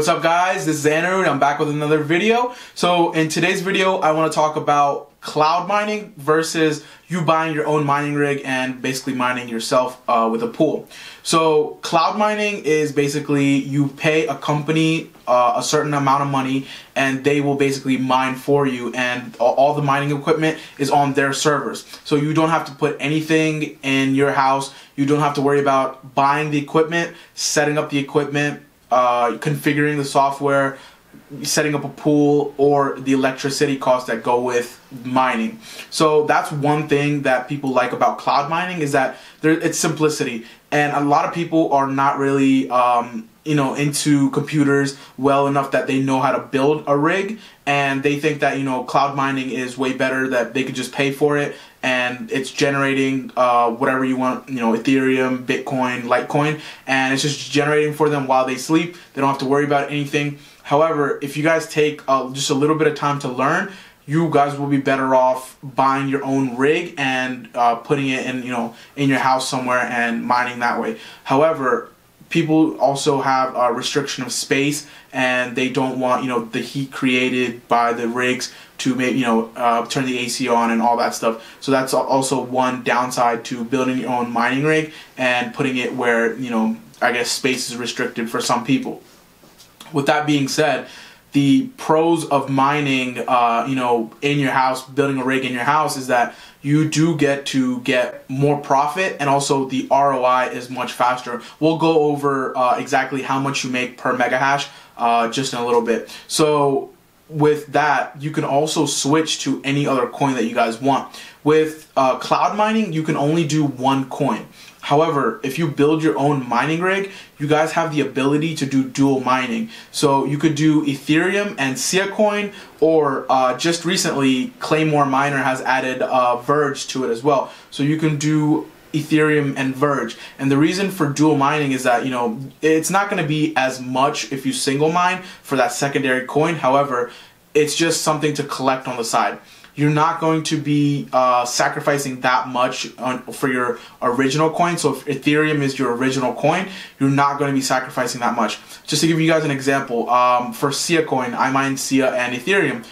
Hey, what's up guys? This is Andrew and I'm back with another video. So in today's video I want to talk about cloud mining versus you buying your own mining rig and basically mining yourself with a pool. So cloud mining is basically you pay a company a certain amount of money and they will basically mine for you, and all the mining equipment is on their servers. So you don't have to put anything in your house. You don't have to worry about buying the equipment, setting up the equipment, configuring the software, setting up a pool, or the electricity costs that go with mining. So that's one thing that people like about cloud mining, is that it's simplicity, and a lot of people are not really into computers well enough that they know how to build a rig, and they think that cloud mining is way better, that they could just pay for it and it's generating whatever you want, Ethereum, Bitcoin, Litecoin, and it's just generating for them while they sleep. They don't have to worry about anything. However, if you guys take just a little bit of time to learn, you guys will be better off buying your own rig and putting it in your house somewhere and mining that way. However, people also have a restriction of space, and they don't want the heat created by the rigs to maybe turn the AC on and all that stuff. So that's also one downside to building your own mining rig and putting it where I guess space is restricted for some people. With that being said, the pros of mining in your house, building a rig in your house, is that you do get to get more profit, and also the ROI is much faster. We'll go over exactly how much you make per mega hash just in a little bit. So with that, you can also switch to any other coin that you guys want. With cloud mining, you can only do one coin. However, if you build your own mining rig, you guys have the ability to do dual mining. So you could do Ethereum and Sia Coin, or just recently Claymore Miner has added Verge to it as well. So you can do Ethereum and Verge. And the reason for dual mining is that it's not going to be as much if you single mine for that secondary coin. However, it's just something to collect on the side. You're not going to be sacrificing that much for your original coin. So if Ethereum is your original coin, you're not going to be sacrificing that much. Just to give you guys an example, for Sia Coin, I mine Sia and Ethereum.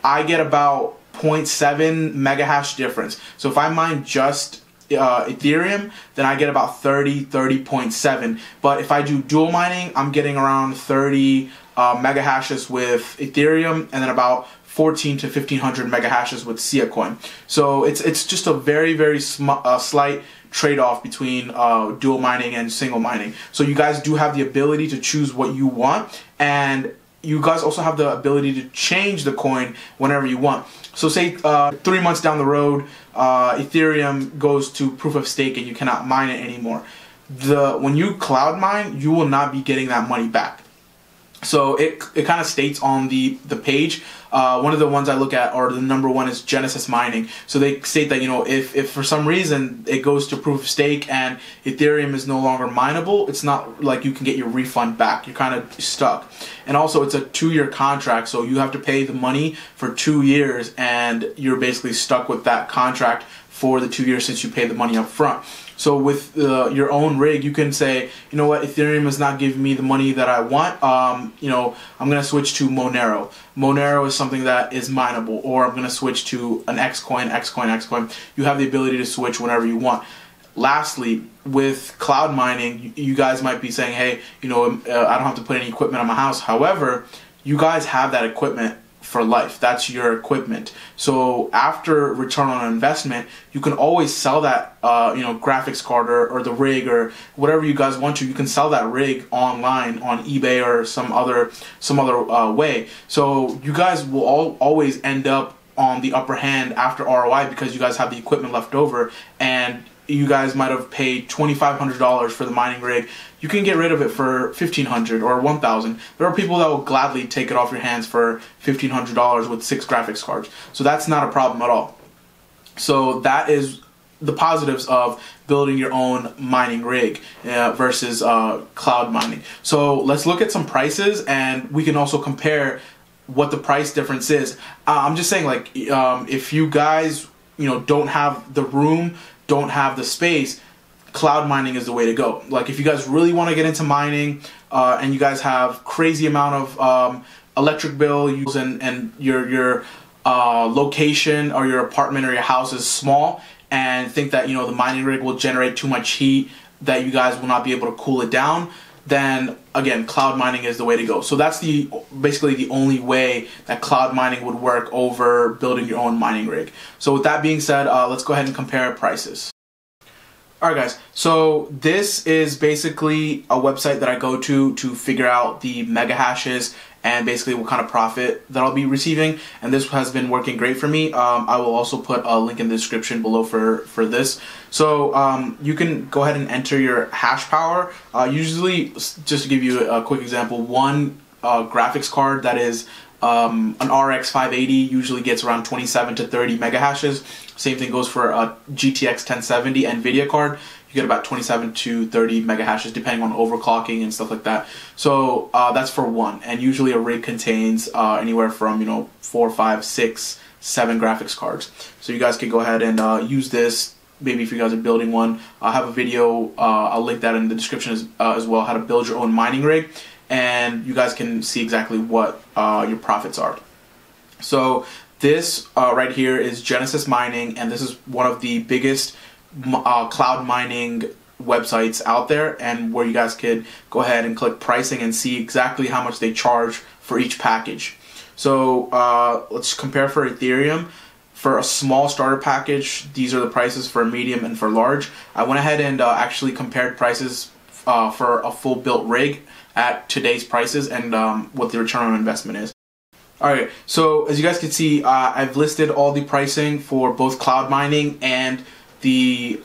I get about 0.7 mega hash difference. So if I mine just Ethereum, then I get about 30.7. But if I do dual mining, I'm getting around 30 mega hashes with Ethereum, and then about 14 to 1500 mega hashes with Sia Coin. So it's just a very slight trade-off between dual mining and single mining. So you guys do have the ability to choose what you want, and you guys also have the ability to change the coin whenever you want. So say 3 months down the road, Ethereum goes to proof of stake and you cannot mine it anymore. When you cloud mine, you will not be getting that money back. So it kind of states on the page. One of the ones I look at, or the number one, is Genesis Mining. So they state that if for some reason it goes to proof of stake and Ethereum is no longer mineable, it's not like you can get your refund back. You're kind of stuck. And also it's a 2-year contract, so you have to pay the money for 2 years, and you're basically stuck with that contract for the 2 years since you paid the money up front. So with your own rig, you can say, you know what, Ethereum is not giving me the money that I want. I'm going to switch to Monero. Monero is something that is mineable, or I'm going to switch to an X coin. You have the ability to switch whenever you want. Lastly, with cloud mining, you guys might be saying, hey, I don't have to put any equipment on my house. However, you guys have that equipment for life. That's your equipment. So after return on investment, you can always sell that graphics card or the rig or whatever you guys want to. You can sell that rig online on eBay or some other way. So you guys will always end up on the upper hand after ROI, because you guys have the equipment left over, and you guys might have paid $2,500 for the mining rig. You can get rid of it for $1,500 or $1,000. There are people that will gladly take it off your hands for $1,500 with 6 graphics cards. So that's not a problem at all. So that is the positives of building your own mining rig versus cloud mining. So let's look at some prices, and we can also compare what the price difference is. I'm just saying, like, if you guys don't have the room, don't have the space, cloud mining is the way to go. Like if you guys really want to get into mining and you guys have crazy amount of electric bill and your location or your apartment or your house is small, and think that, you know, the mining rig will generate too much heat that you guys will not be able to cool it down, then again, cloud mining is the way to go. So that's basically the only way that cloud mining would work over building your own mining rig. So with that being said, let's go ahead and compare prices. Alright guys, so this is basically a website that I go to figure out the mega hashes and basically what kind of profit that I'll be receiving, and this has been working great for me. I will also put a link in the description below for this. So you can go ahead and enter your hash power. Usually, just to give you a quick example, one graphics card that is an RX 580 usually gets around 27 to 30 mega hashes. Same thing goes for a GTX 1070 NVIDIA card. You get about 27 to 30 mega hashes depending on overclocking and stuff like that. So that's for one, and usually a rig contains anywhere from, you know, 4, 5, 6, 7 graphics cards. So you guys can go ahead and use this. Maybe if you guys are building one, I'll have a video, I'll link that in the description as well, how to build your own mining rig, and you guys can see exactly what your profits are. So this right here is Genesis Mining, and this is one of the biggest cloud mining websites out there, and where you guys could go ahead and click pricing and see exactly how much they charge for each package. So let's compare for Ethereum. For a small starter package, these are the prices for medium and for large. I went ahead and actually compared prices for a full built rig at today's prices and what the return on investment is. Alright, so as you guys can see, I've listed all the pricing for both cloud mining and the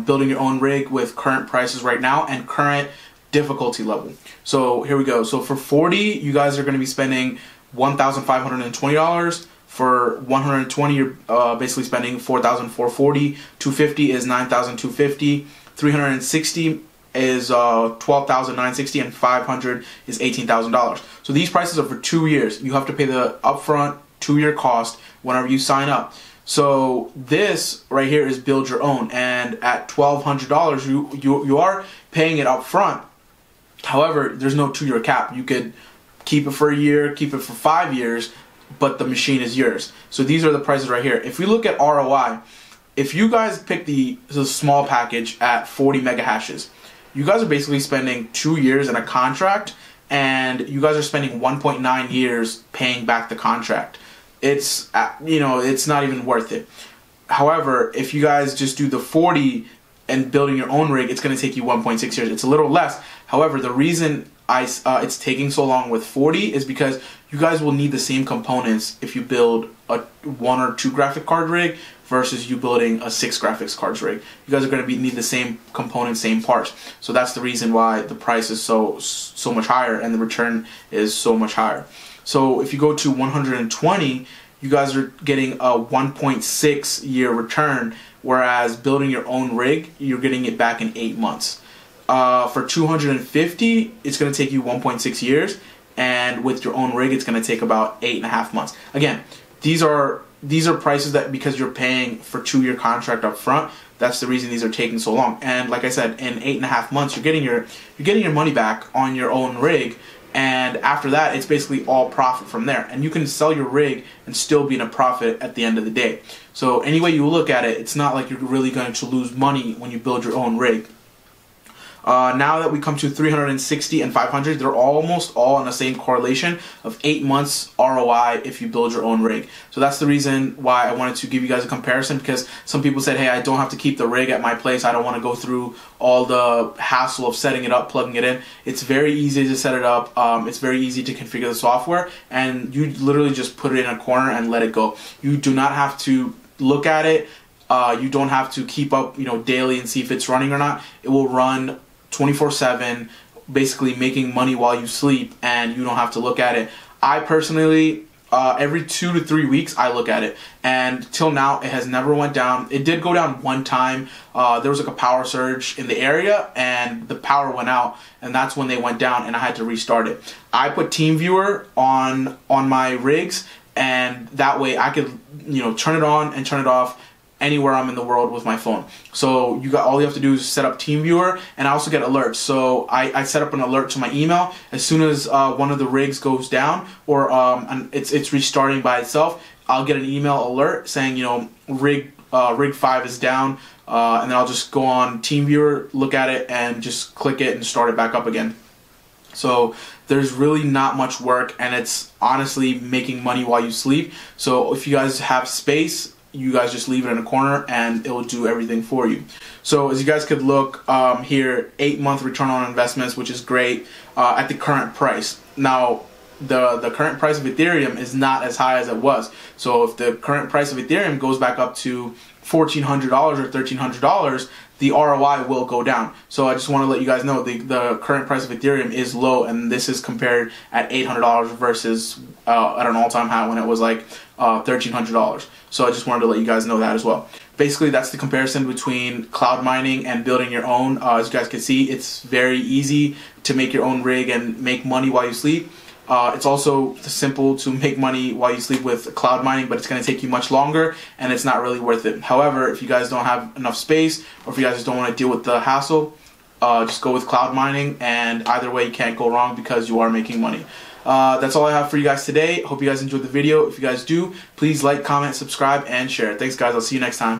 building your own rig with current prices right now and current difficulty level. So here we go. So for 40, you guys are going to be spending $1,520. For 120, you're basically spending $4,440. 250 is $9,250. 360 is $12,960, and 500 is $18,000. So these prices are for 2 years. You have to pay the upfront 2-year cost whenever you sign up. So this right here is build your own, and at $1,200 you are paying it up front. However, there's no 2-year cap. You could keep it for a year, keep it for 5 years, but the machine is yours. So these are the prices right here. If we look at ROI, if you guys pick the small package at 40 mega hashes, you guys are basically spending 2 years in a contract, and you guys are spending 1.9 years paying back the contract. It's, you know, it's not even worth it. However, if you guys just do the 40 and building your own rig, it's going to take you 1.6 years. It's a little less. However, the reason it's taking so long with 40 is because you guys will need the same components if you build a 1 or 2 graphic card rig versus you building a 6 graphics cards rig. You guys are going to need the same components, same parts. So that's the reason why the price is so much higher and the return is so much higher. So if you go to 120, you guys are getting a 1.6 year return, whereas building your own rig, you're getting it back in 8 months. For 250, it's going to take you 1.6 years, and with your own rig, it's going to take about 8.5 months. Again, these are prices that, because you're paying for 2-year contract up front, that's the reason these are taking so long. And like I said, in 8.5 months, you're getting your money back on your own rig, and after that, it's basically all profit from there. And you can sell your rig and still be in a profit at the end of the day. So any way you look at it, it's not like you're really going to lose money when you build your own rig. Now that we come to 360 and 500, they're almost all on the same correlation of 8 months ROI if you build your own rig. So that's the reason why I wanted to give you guys a comparison, because some people said, hey, I don't have to keep the rig at my place. I don't want to go through all the hassle of setting it up, plugging it in. It's very easy to set it up. It's very easy to configure the software, and you literally just put it in a corner and let it go. You do not have to look at it. You don't have to keep up, daily and see if it's running or not. It will run 24/7, basically making money while you sleep, and you don't have to look at it. I personally, every 2 to 3 weeks, I look at it, and till now, it has never went down. It did go down one time. There was like a power surge in the area, and the power went out, and that's when they went down, and I had to restart it. I put TeamViewer on my rigs, and that way I could, turn it on and turn it off anywhere I'm in the world with my phone. So all you have to do is set up TeamViewer, and I also get alerts. So I set up an alert to my email as soon as one of the rigs goes down, or it's restarting by itself. I'll get an email alert saying, you know, rig 5 is down, and then I'll just go on TeamViewer, look at it, and just click it and start it back up again. So there's really not much work, and it's honestly making money while you sleep. So if you guys have space, you guys just leave it in a corner and it will do everything for you. So as you guys could look here, 8-month return on investments, which is great at the current price. Now the current price of Ethereum is not as high as it was. So if the current price of Ethereum goes back up to $1,400 or $1,300, the ROI will go down. So I just want to let you guys know the current price of Ethereum is low, and this is compared at $800 versus at an all-time high when it was like $1,300. So I just wanted to let you guys know that as well. Basically, that's the comparison between cloud mining and building your own. As you guys can see, it's very easy to make your own rig and make money while you sleep. It's also simple to make money while you sleep with cloud mining, but it's going to take you much longer, and it's not really worth it. However, if you guys don't have enough space, or if you guys just don't want to deal with the hassle, just go with cloud mining, and either way you can't go wrong because you are making money. That's all I have for you guys today. Hope you guys enjoyed the video. If you guys do, please like, comment, subscribe, and share. Thanks guys, I'll see you next time.